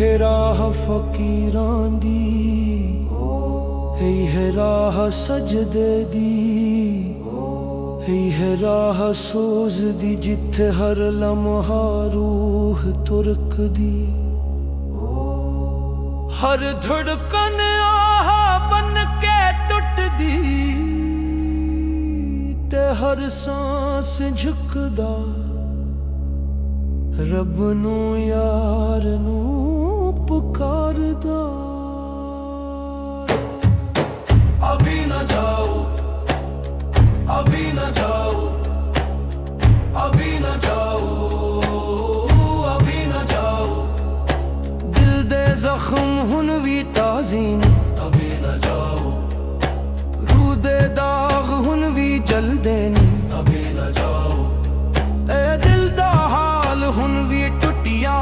है राह फकीरां दी, है राह सजदे दी, है राह सोज दी, जिथे हर लम्हा रूह तुरक दी। हर धड़कन आहा बन के टुट दी, ते हर सांस झुकदा रब नू यार नू पुकारदा। अभी न जाओ, अभी न जाओ, अभी न जाओ, अभी न जाओ। दिल दे जख्म हुन भी ताज़ी ने, अभी न जाओ। रूह दे दाग हुन भी जलदे ने, अभी न जाओ। ए दिल दा हाल हुन भी टुटिया,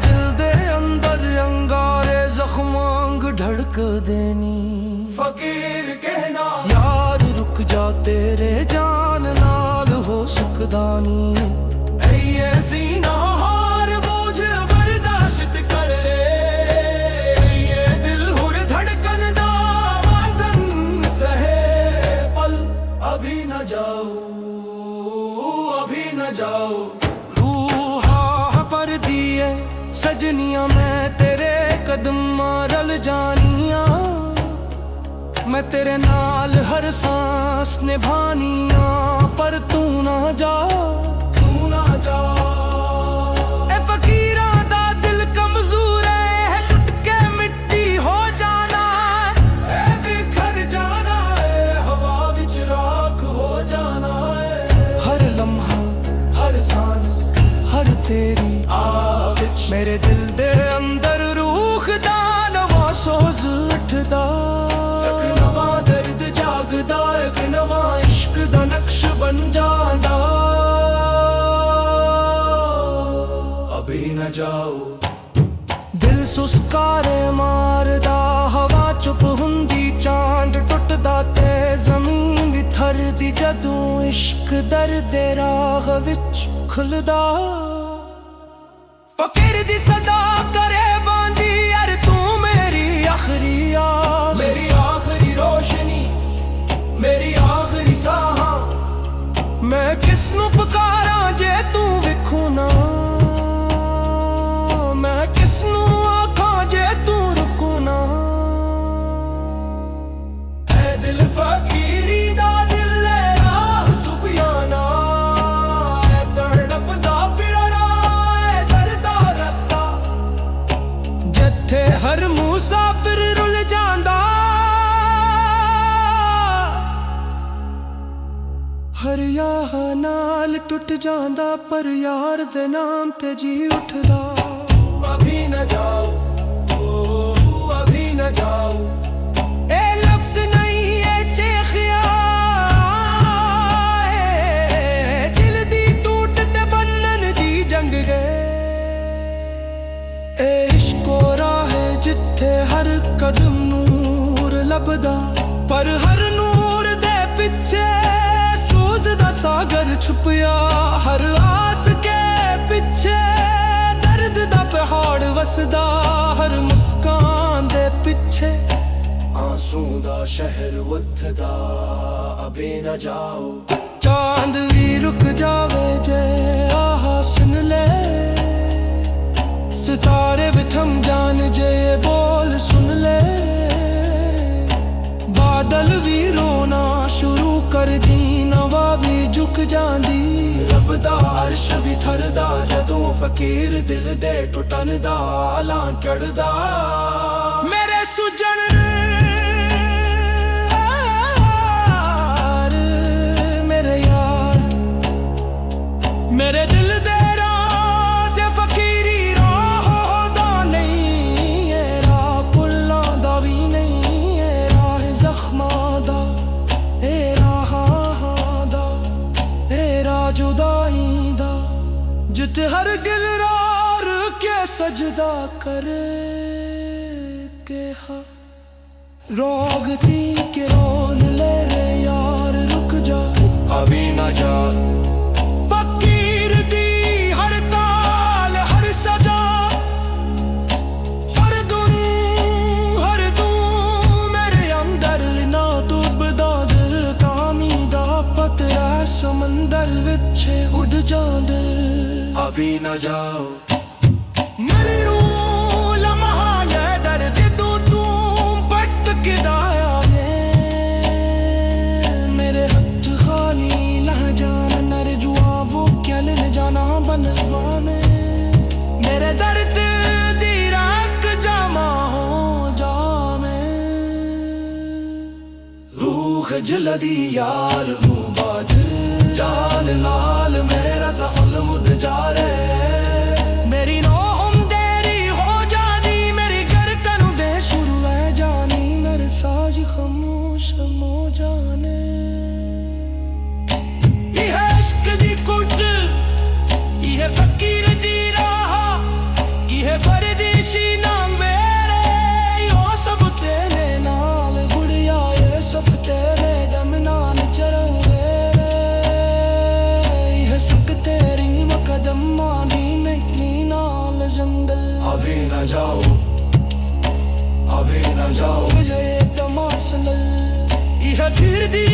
दिल दे अंदर अंगारे जख्मांग धड़क देनी। फकीर कहना यार रुक जा, तेरे जान नाल हो सुखदानी। ऐ सीना हार बोझ बर्दाश्त कर रे, ये दिल हुर धड़कन दा वजन सहे पल। अभी न जाओ, अभी न जाओ। रूहा पर दिए सजनिया, मैं तेरे कदम रल जानिया। मैं तेरे नाल हर सांस निभानिया, पर तू ना जा, तू ना जा। ए फकीरा दा दिल कमजोर है, टूट के मिट्टी हो जाना है, बिखर जाना है, हवा विच राख हो जाना है। हर लम्हा हर सांस हर तेरी आह विच मेरे दिल दे अंदर रूह दा नवा सोज उठदा। इश्क दा नक्श बन जांदा। अभी न जाओ। दिल सुस्कारे मारदा, हवा चुप हुंदी, चांद टुटदा ते जमीन बिथरदी। जदों इश्क दर्दे राह विच खुलदा, फकीर दी सदा करे बांदी। यार तू मेरी आखिरी आस, मेरी आखिरी रोशनी, मेरी आखिरी साहा। मैं किसनू पुकारा जे तू विखू ना, मैं किसनू आखा जे तू रुकू ना। ऐ दिल फकीरी दा दिल राह सुफियाना, ऐ तड़पदा पिरा ऐ दरदा रस्ता। जिथे हर मुसाफिर रुल जांदा, हर याह नाल टुट जांदा, पर यार दे नाम ते जी उठदा। अभी न जाओ, ओ अभी न जाओ। ए लफ्ज़ नहीं ए चेखिया, दिल दी टूट ते बनन दी जंग गए। ए इश्को राह जिथे हर कदम नूर लभदा, पर हर नूर दे पिछे सागर छुपिया। हर आस के पिछे दर्द दा पहाड़ वसदा, हर मुस्कान दे पिछे आंसू दा शहर वधदा। अभी न जाओ। चांद भी रुक जावे जे आहा सुन ले, सितारे भी थम जान जे बोल सुन ले। बादल भी रोना शुरू कर दी, नवा भी झुक जांदी। रब दा अर्श भी थरदा, जदों फकीर दिल दे टुटन दा ऐलान करदा। मेरे सुजन मेरे यार, मेरे दिल दे राज फकीरी राह दा नहीं। ए राह पुल्लां दा भी नहीं, ए राह जख्मां दा, ए राह दा, ए राह जुदाई दा। जिथे हर दिल रार के सजदा करे के हा। रोगती के रोन ले रे यार रुक जा, अभी न जा। फकीर दी हर ताल हर विछे उड़ जांदे अभी न जाओ मेरी रूह लम्हा ये दर्द तू भटकदा आए मेरे हाथ खाली ना जाना नर जुआ वो क्या ले जाना बनवाने मेरे दर्द दी राख जमा हो जावे रूह जलदी यार मुबाद जान नाल मेरा सफल मुद जा रे मेरी नौम देरी हो जानी मेरी गर्दन दे शुरू है जानी मेरे साज खामोश हो जाने ये इश्क दी कुट ये फकीर दी राह ये परदेशी ना मेरे यो सब तेरे नाल गुड़िया ये सब तेरे दम नाल चरोगे ये सब तेरी मकदम मानी नहीं नाल जंगल अभी न जाओ मुझे तमाशल यह फिर दी